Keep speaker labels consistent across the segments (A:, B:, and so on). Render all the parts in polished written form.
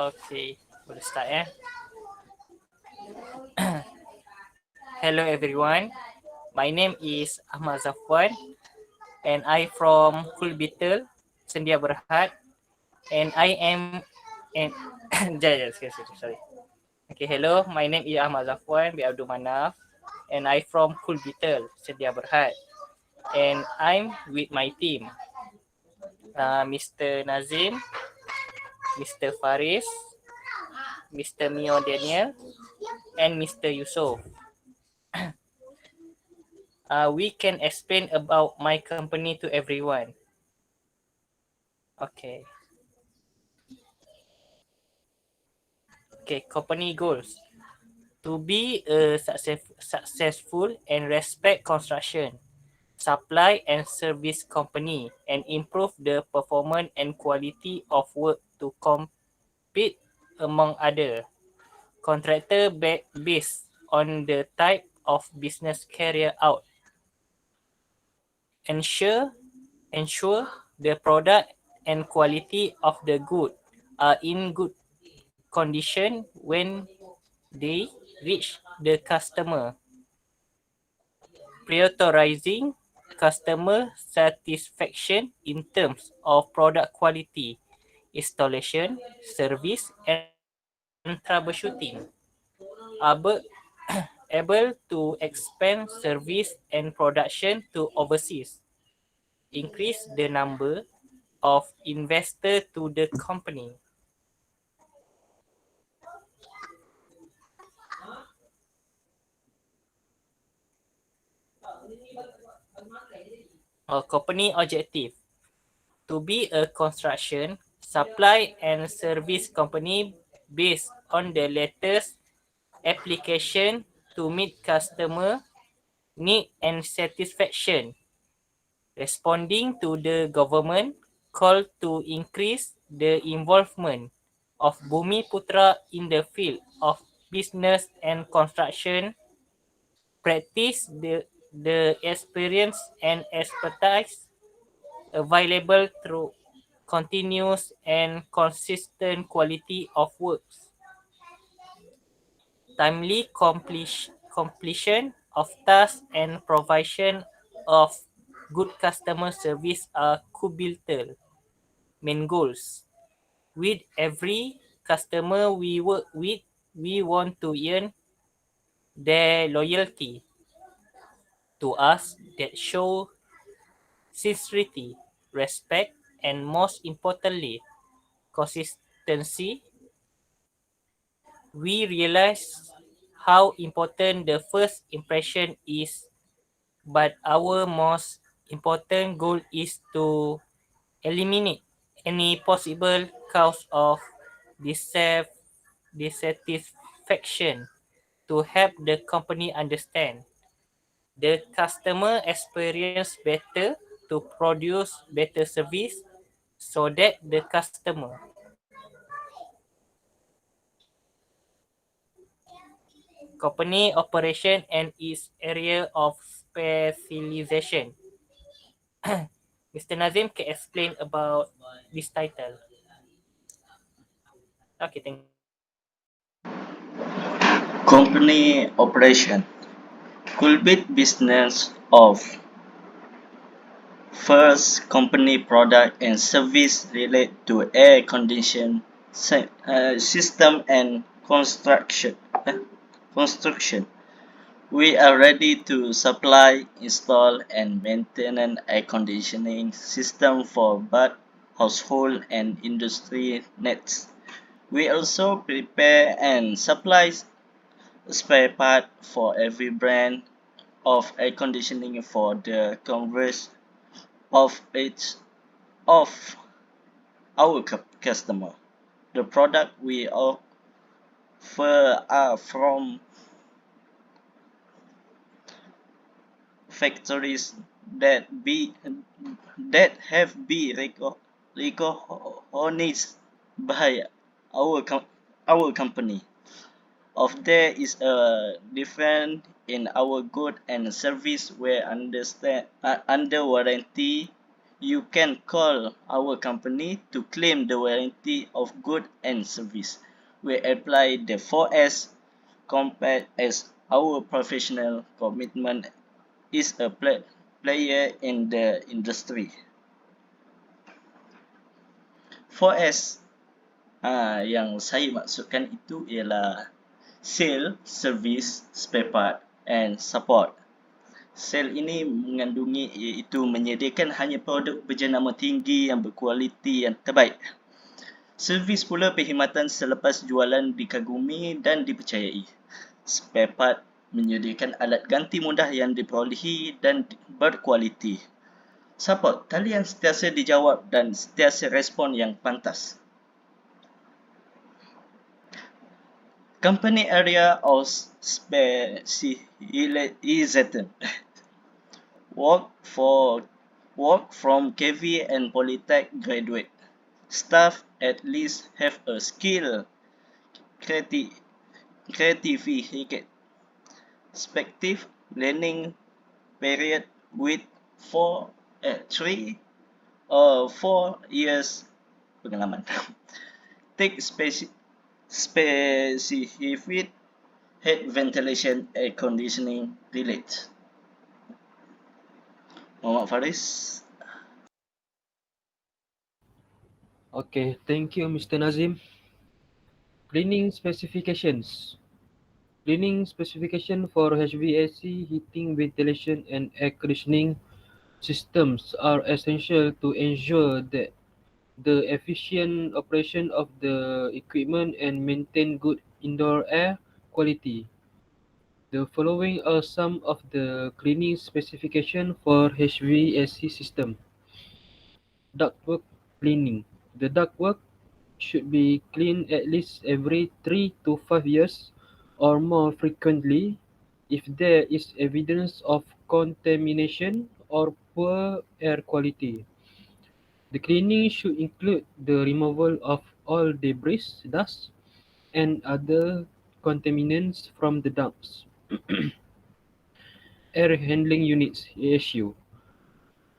A: Okay, boleh start ya. Hello everyone. My name is Ahmad Zafuan and I from KOOLBEETLE, Sendia Berhad, and I am and sorry. Okay, hello. My name is Ahmad Zafuan bin Abdul Manaf and I from KOOLBEETLE, Sendia Berhad. And I'm with my team, Mr. Nazim, Mr. Faris, Mr. Meor Daniel, and Mr. Yusuf. We can explain about my company to everyone. Okay. Okay, company goals. To be a successful and respect construction, supply and service company and improve the performance and quality of work to compete among other contractor based on the type of business carried out. Ensure the product and quality of the good are in good condition when they reach the customer. Prioritizing customer satisfaction in terms of product quality, installation, service, and troubleshooting. Able, able to expand service and production to overseas. Increase the number of investors to the company. Our company objective to be a construction, supply and service company based on the latest application to meet customer need and satisfaction. Responding to the government call to increase the involvement of Bumi Putra in the field of business and construction, practice the experience and expertise available through continuous and consistent quality of works, timely completion of tasks and provision of good customer service are KOOLBEETLE main goals. With every customer we work with, we want to earn their loyalty to us that show sincerity, respect, and most importantly, consistency. We realize how important the first impression is, but our most important goal is to eliminate any possible cause of dissatisfaction to help the company understand the customer experience better to produce better service so that the customer company operation and its area of specialization. Mr. Nazim can explain about this title. Okay, thank you.
B: Company operation could be business of first company product and service related to air condition system and construction. We are ready to supply, install, and maintain an air conditioning system for both household and industry needs. We also prepare and supply spare part for every brand of air conditioning for the converse of each of our customer. The product we offer are from factories that have been recognized by our company. Of there is a difference in our good and service where under warranty you can call our company to claim the warranty of good and service. We apply the 4S compared as our professional commitment is a player in the industry. 4S yang saya maksudkan itu ialah sale, service, spare part and support. Sale ini mengandungi iaitu menyediakan hanya produk berjenama tinggi yang berkualiti yang terbaik. Servis pula perkhidmatan selepas jualan dikagumi dan dipercayai. Spare part menyediakan alat ganti mudah yang diperolehi dan berkualiti. Support, talian sentiasa dijawab dan sentiasa respon yang pantas. Company area of specialization. Work from KV and Polytech graduate. Staff at least have a skill creativity perspective learning period with 3 or 4 years pengalaman. Take specific head ventilation air conditioning related. Muhammad Faris.
C: Okay, thank you, Mr. Nazim. Cleaning specifications. Cleaning specification for HVAC, heating, ventilation, and air conditioning systems are essential to ensure that the efficient operation of the equipment and maintain good indoor air quality. The following are some of the cleaning specifications for HVAC system. Ductwork cleaning. The ductwork should be cleaned at least every 3 to 5 years or more frequently if there is evidence of contamination or poor air quality. The cleaning should include the removal of all debris, dust, and other contaminants from the ducts. Air handling units ASU.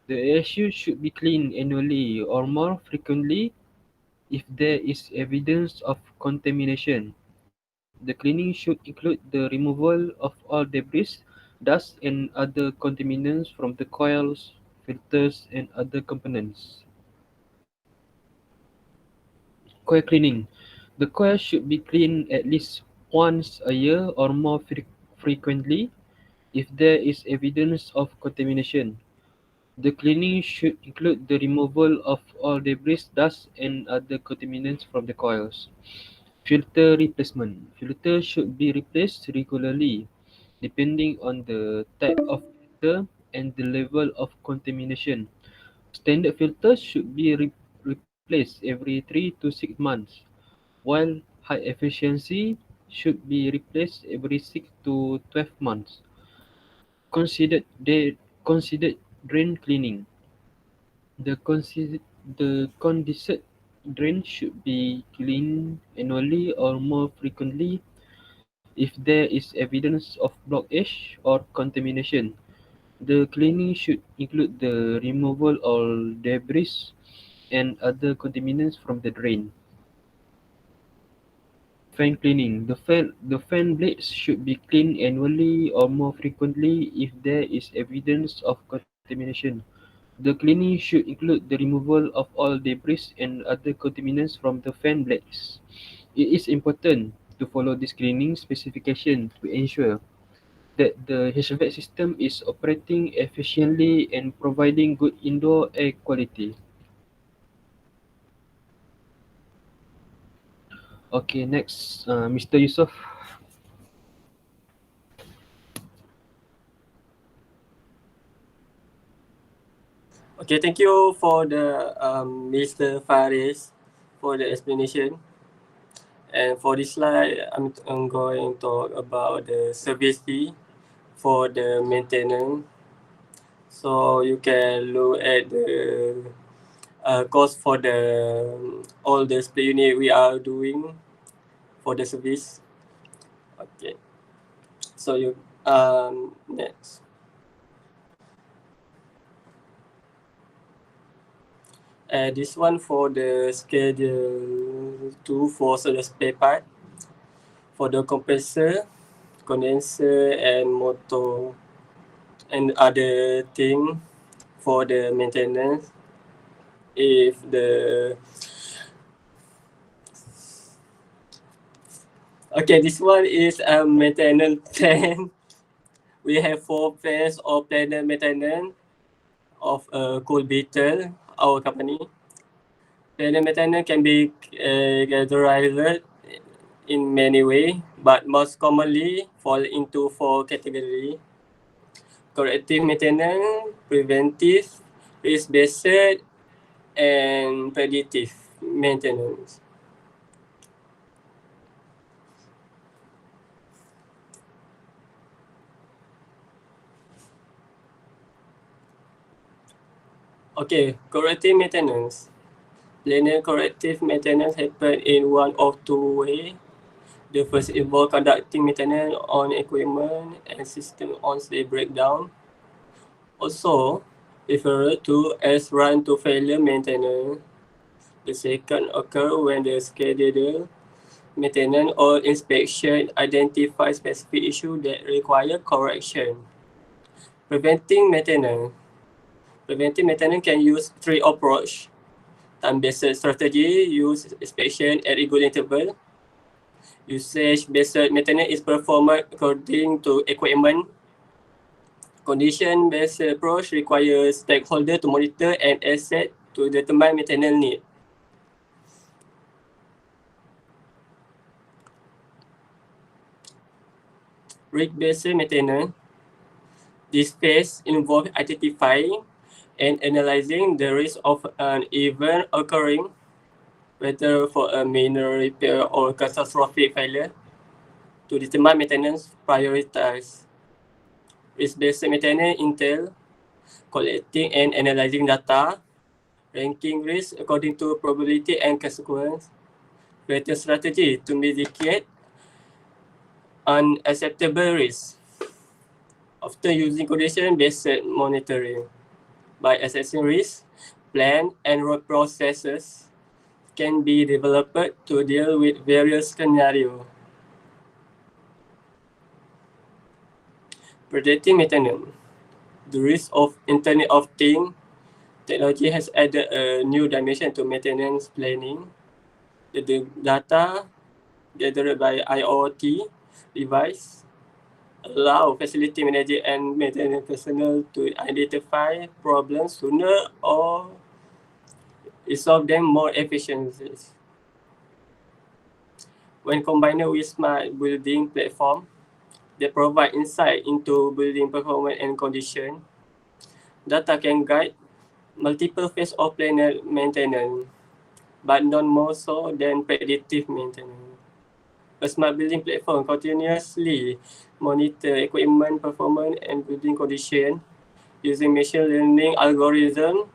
C: The ASU should be cleaned annually or more frequently if there is evidence of contamination. The cleaning should include the removal of all debris, dust, and other contaminants from the coils, filters, and other components. Coil cleaning. The coil should be cleaned at least once a year or more frequently if there is evidence of contamination. The cleaning should include the removal of all debris, dust, and other contaminants from the coils. Filter replacement. Filters should be replaced regularly depending on the type of filter and the level of contamination. Standard filters should be replaced every 3 to 6 months, while high efficiency should be replaced every 6 to 12 months. Considered drain cleaning. The condensate drain should be cleaned annually or more frequently if there is evidence of blockage or contamination. The cleaning should include the removal of debris and other contaminants from the drain. Fan cleaning. The fan blades should be cleaned annually or more frequently if there is evidence of contamination. The cleaning should include the removal of all debris and other contaminants from the fan blades. It is important to follow this cleaning specification to ensure that the HVAC system is operating efficiently and providing good indoor air quality. Okay, next, Mr. Yusuf.
D: Okay, thank you for the Mr. Faris for the explanation. And for this slide, I'm going to talk about the service fee for the maintenance. So you can look at the cost for the all the split unit we are doing for the service. Okay. So you next. This one for the schedule 2 for the spare part. For the compressor, condenser, and motor, and other thing for the maintenance. If the okay, this one is a maintenance plan. We have 4 pairs of planner maintenance of KOOLBEETLE, our company. Planner maintenance can be categorized in many ways, but most commonly fall into 4 categories: corrective maintenance, preventive, risk-based, and predictive maintenance. Okay, corrective maintenance. Linear corrective maintenance happen in one of two ways. The first involves conducting maintenance on equipment and system once they break down. Also referred to as run to failure maintenance. The second occurs when the scheduled maintenance or inspection identifies specific issues that require correction. Preventing maintenance. Preventive maintenance can use three approaches: time-based strategy, use inspection at regular interval. Usage-based maintenance is performed according to equipment. Condition-based approach requires stakeholders to monitor and assess to determine maintenance need. Risk-based maintenance. This phase involves identifying and analyzing the risk of an event occurring, whether for a minor repair or catastrophic failure, to determine maintenance priorities. Risk-based maintenance entails collecting and analyzing data, ranking risk according to probability and consequence, creating strategy to mitigate unacceptable risk. Often using condition-based monitoring. By assessing risk, plan and road processes can be developed to deal with various scenarios. Predicting maintenance. The risk of Internet of Things technology has added a new dimension to maintenance planning. The data gathered by IoT device allow facility manager and maintenance personnel to identify problems sooner or resolve them more efficiently. When combined with smart building platform, they provide insight into building performance and condition. Data can guide multiple phases of planned maintenance, but not more so than predictive maintenance. A smart building platform continuously monitor equipment performance and building condition using machine learning algorithm.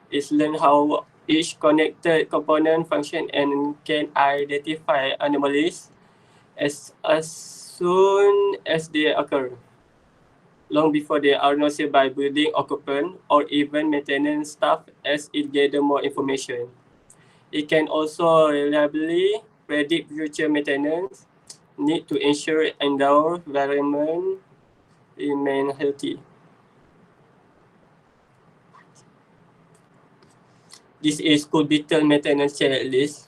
D: It learns how each connected component function and can identify anomalies as soon as they occur, long before they are noticed by building occupant or even maintenance staff as it gathers more information. It can also reliably predict future maintenance need to ensure indoor environment remain healthy. This is KOOLBEETLE maintenance checklist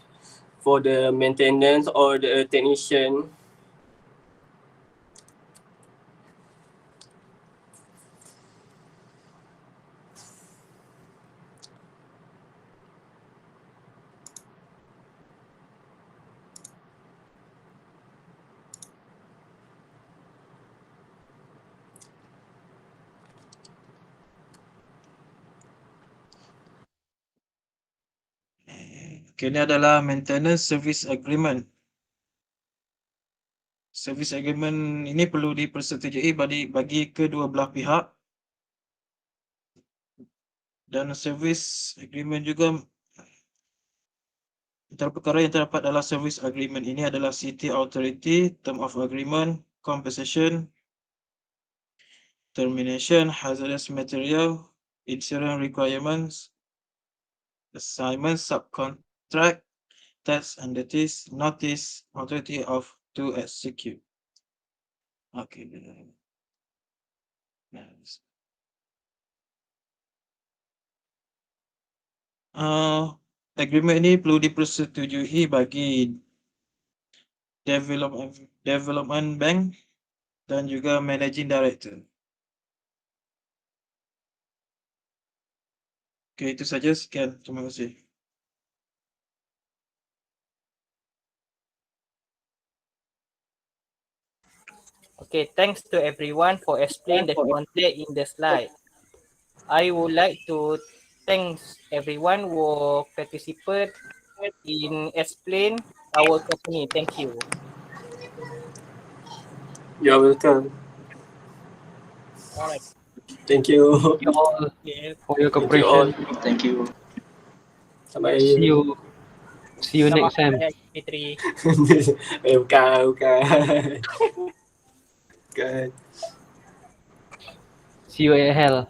D: for the maintenance or the technician.
C: Okay, ini adalah maintenance service agreement. Service agreement ini perlu dipersetujui bagi kedua belah pihak. Dan service agreement juga, antara perkara yang terdapat dalam service agreement ini adalah city authority, term of agreement, compensation, termination, hazardous material, insurance requirements,
E: assignment, subcontract, tax entities, notice, authority of to execute. Okay. Yes. Agreement ini perlu dipersetujui bagi development bank dan juga managing director. Okay, itu saja. Sekian. Terima kasih.
A: Okay, thanks to everyone for explaining the content in the slide. I would like to thank everyone who participate in explain our company. Thank you.
D: You're welcome.
A: Alright.
D: Thank you.
C: Thank you all
A: Okay.
C: for your
D: Thank you all.
C: cooperation.
B: Thank you.
D: Sampai
C: See you
A: Selamat
C: next time.
A: Raya Fitri.
D: bukan. Bukan.
C: See you at hell.